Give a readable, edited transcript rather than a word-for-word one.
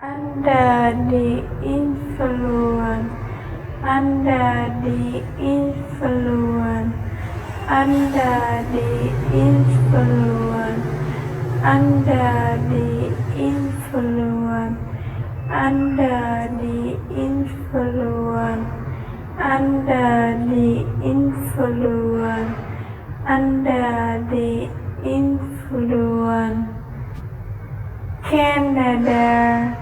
Under the influence, under the influence, under the influence, under the influence, under the influence, under the influence, under the influence. Canada.